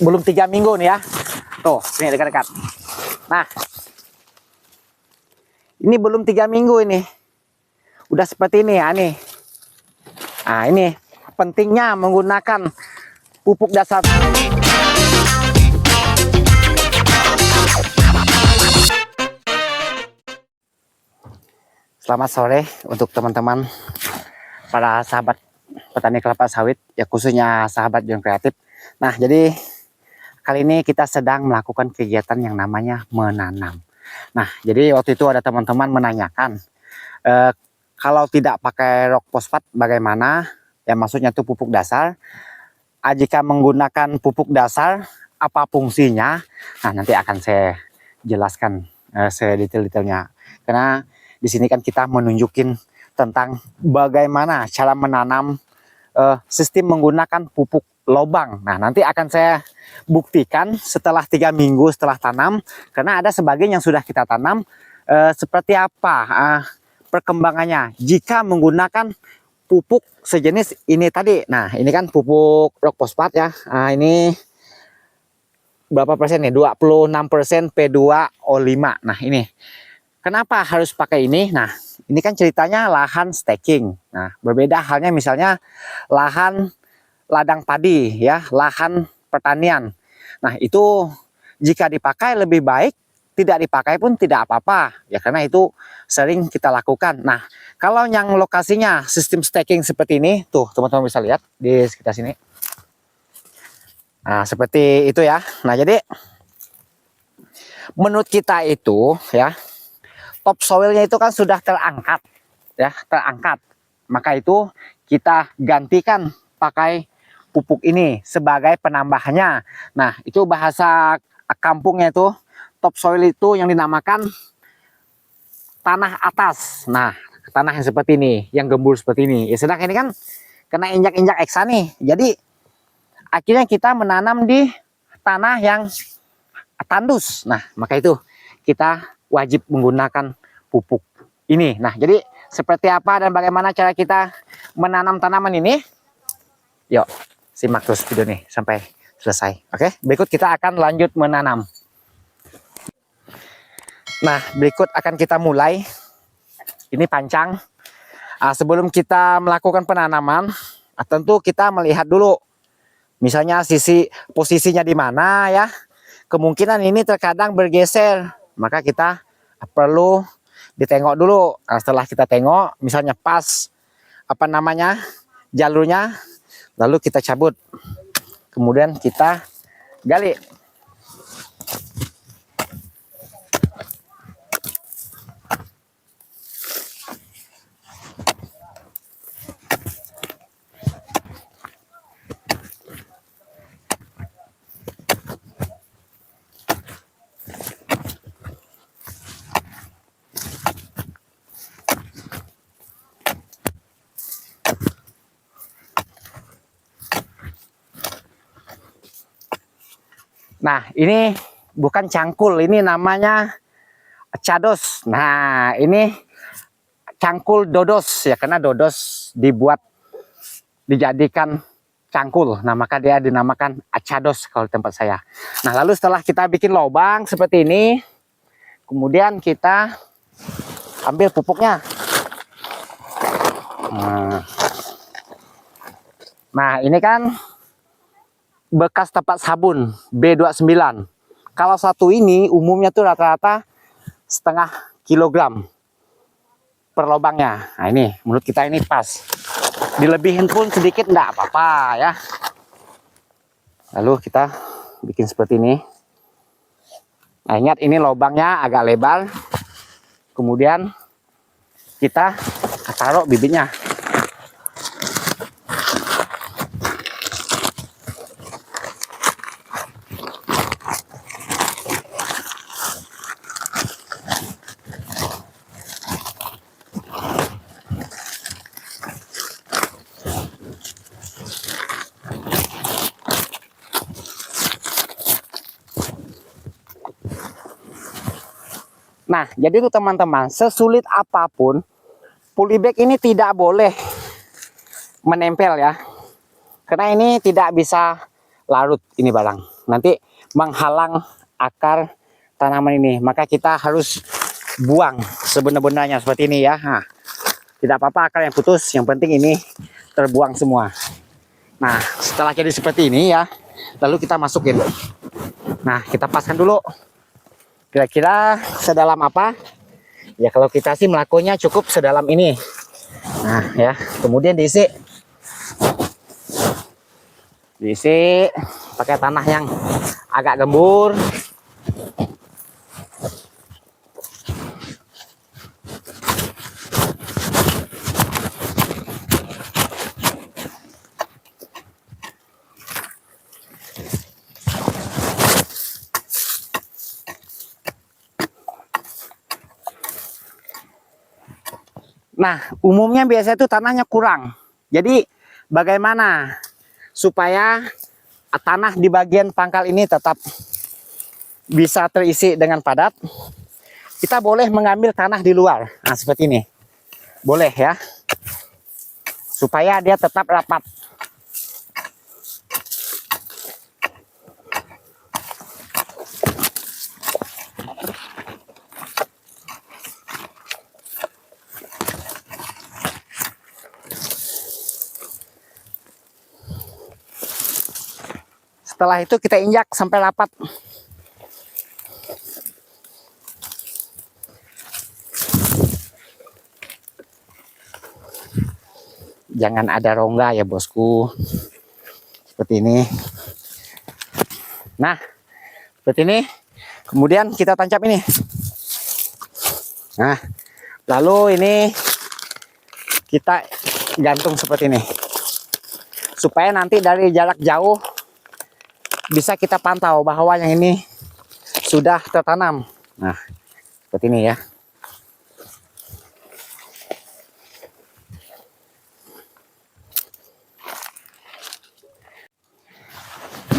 belum 3 minggu nih ya. Tuh, sini dekat-dekat. Nah, ini belum 3 minggu ini. Udah seperti ini ya nih. Nah, ini pentingnya menggunakan pupuk dasar. Selamat sore untuk teman-teman para sahabat petani kelapa sawit, ya khususnya sahabat John Kreatif. Nah, jadi kali ini kita sedang melakukan kegiatan yang namanya menanam. Nah, jadi waktu itu ada teman-teman menanyakan, kalau tidak pakai rock fosfat bagaimana? Ya maksudnya itu pupuk dasar. Jika menggunakan pupuk dasar, apa fungsinya? Nah, nanti akan saya jelaskan sedetail-detailnya. Karena di sini kan kita menunjukin tentang bagaimana cara menanam sistem menggunakan pupuk lobang. Nah, nanti akan saya buktikan setelah 3 minggu setelah tanam, karena ada sebagian yang sudah kita tanam, seperti apa perkembangannya jika menggunakan pupuk sejenis ini tadi. Nah, ini kan pupuk rock fosfat ya. Nah, ini berapa persen nih? 26% P2O5. Nah, ini kenapa harus pakai ini? Nah, ini kan ceritanya lahan staking. Nah, berbeda halnya misalnya lahan ladang padi ya, lahan pertanian. Nah, itu jika dipakai lebih baik, tidak dipakai pun tidak apa-apa ya, karena itu sering kita lakukan. Nah, kalau yang lokasinya sistem staking seperti ini, tuh teman-teman bisa lihat di sekitar sini. Nah, seperti itu ya. Nah, jadi menurut kita itu ya, top soilnya itu kan sudah terangkat ya, terangkat. Maka itu kita gantikan pakai pupuk ini sebagai penambahnya. Nah, itu bahasa kampungnya itu top soil itu yang dinamakan tanah atas. Nah, tanah yang seperti ini, yang gembur seperti ini. Ya, sedang ini kan kena injak-injak eksa nih. Jadi akhirnya kita menanam di tanah yang tandus. Nah, maka itu kita wajib menggunakan pupuk ini. Nah, jadi seperti apa dan bagaimana cara kita menanam tanaman ini? Yuk, simak terus video nih sampai selesai. Oke, berikut kita akan lanjut menanam. Nah, berikut akan kita mulai. Ini pancang. Sebelum kita melakukan penanaman, tentu kita melihat dulu. Misalnya posisinya di mana ya. Kemungkinan ini terkadang bergeser. Maka kita perlu ditengok dulu. Setelah kita tengok, misalnya pas jalurnya, lalu kita cabut. Kemudian kita gali. Nah, ini bukan cangkul, ini namanya cados. Nah, ini cangkul dodos ya, karena dodos dijadikan cangkul. Nah, maka dia dinamakan cados kalau di tempat saya. Nah, lalu setelah kita bikin lubang seperti ini, kemudian kita ambil pupuknya. Nah, ini kan bekas tempat sabun B29. Kalau satu ini umumnya tuh rata-rata setengah kilogram per lubangnya. Nah, ini menurut kita ini pas. Dilebihin pun sedikit enggak apa-apa ya. Lalu kita bikin seperti ini. Nah, ingat ini lubangnya agak lebar. Kemudian kita taruh bibitnya. Nah, jadi itu teman-teman, sesulit apapun, polybag ini tidak boleh menempel ya. Karena ini tidak bisa larut ini barang. nanti menghalang akar tanaman ini. Maka kita harus buang sebenar-benarnya seperti ini ya. Nah, tidak apa-apa akar yang putus, yang penting ini terbuang semua. Nah, setelah jadi seperti ini ya, lalu kita masukin. Nah, kita paskan dulu. Kira-kira sedalam apa? Ya kalau kita sih melakukannya cukup sedalam ini. Nah ya, kemudian diisi pakai tanah yang agak gembur. Nah, umumnya biasanya itu tanahnya kurang. Jadi bagaimana supaya tanah di bagian pangkal ini tetap bisa terisi dengan padat? Kita boleh mengambil tanah di luar. Nah, seperti ini. Boleh ya. Supaya dia tetap rapat. Setelah itu kita injak sampai rapat. Jangan ada rongga ya bosku. Seperti ini. Nah, seperti ini. Kemudian kita tancap ini. Nah, lalu ini kita gantung seperti ini. Supaya nanti dari jarak jauh bisa kita pantau bahwa yang ini sudah tertanam. Nah, seperti ini ya.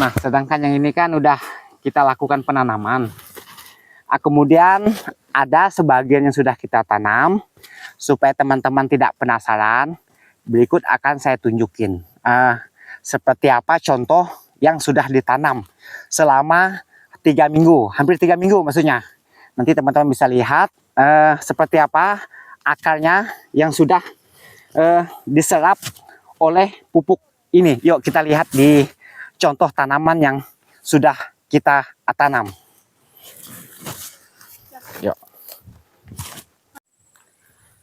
Nah, sedangkan yang ini kan udah kita lakukan penanaman. Kemudian ada sebagian yang sudah kita tanam. Supaya teman-teman tidak penasaran, berikut akan saya tunjukin seperti apa contoh yang sudah ditanam selama 3 minggu, hampir 3 minggu maksudnya. Nanti teman-teman bisa lihat seperti apa akarnya yang sudah diserap oleh pupuk ini. Yuk kita lihat di contoh tanaman yang sudah kita tanam. Yuk.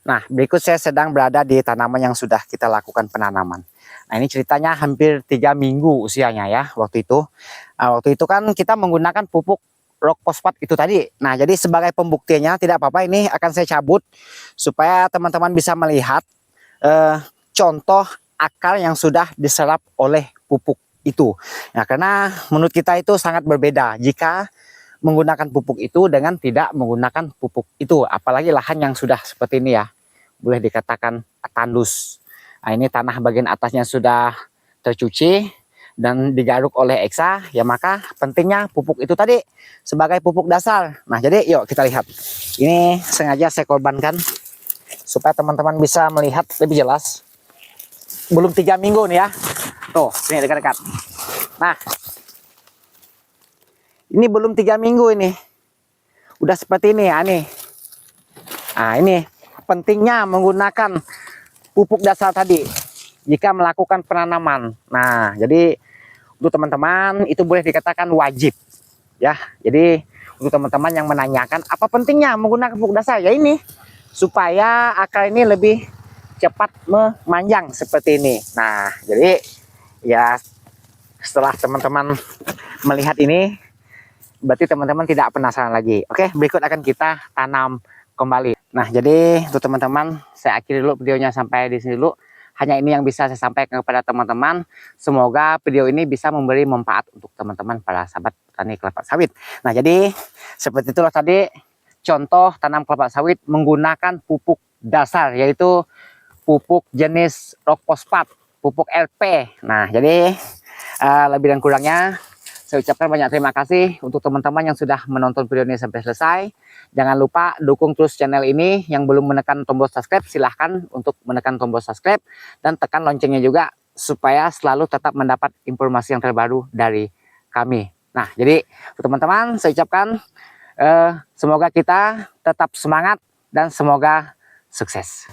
Nah, berikut saya sedang berada di tanaman yang sudah kita lakukan penanaman. Nah, ini ceritanya hampir 3 minggu usianya ya waktu itu. Waktu itu kan kita menggunakan pupuk rock fosfat itu tadi. Nah, jadi sebagai pembuktiannya tidak apa-apa, ini akan saya cabut supaya teman-teman bisa melihat contoh akar yang sudah diserap oleh pupuk itu. Nah, karena menurut kita itu sangat berbeda jika menggunakan pupuk itu dengan tidak menggunakan pupuk itu. Apalagi lahan yang sudah seperti ini ya. Boleh dikatakan tandus. Nah, ini tanah bagian atasnya sudah tercuci dan digaruk oleh Eksa, ya maka pentingnya pupuk itu tadi sebagai pupuk dasar. Nah, jadi yuk kita lihat. Ini sengaja saya korbankan supaya teman-teman bisa melihat lebih jelas. Belum 3 minggu nih ya. Tuh, ini dekat-dekat. Nah, ini belum 3 minggu ini. Udah seperti ini ya nih. Nah, ini pentingnya menggunakan pupuk dasar tadi jika melakukan penanaman. Nah, jadi untuk teman-teman itu boleh dikatakan wajib ya. Jadi untuk teman-teman yang menanyakan apa pentingnya menggunakan pupuk dasar, ya ini supaya akar ini lebih cepat memanjang seperti ini. Nah, jadi ya setelah teman-teman melihat ini berarti teman-teman tidak penasaran lagi. Oke, berikut akan kita tanam kembali. Nah, jadi untuk teman-teman saya akhiri dulu videonya sampai di sini dulu. Hanya ini yang bisa saya sampaikan kepada teman-teman. Semoga video ini bisa memberi manfaat untuk teman-teman para sahabat petani kelapa sawit. Nah, jadi seperti itulah tadi contoh tanam kelapa sawit menggunakan pupuk dasar, yaitu pupuk jenis rock fosfat, pupuk LP. Nah, jadi lebih dan kurangnya saya ucapkan banyak terima kasih untuk teman-teman yang sudah menonton video ini sampai selesai. Jangan lupa dukung terus channel ini. Yang belum menekan tombol subscribe, silahkan untuk menekan tombol subscribe. Dan tekan loncengnya juga supaya selalu tetap mendapat informasi yang terbaru dari kami. Nah, jadi teman-teman saya ucapkan semoga kita tetap semangat dan semoga sukses.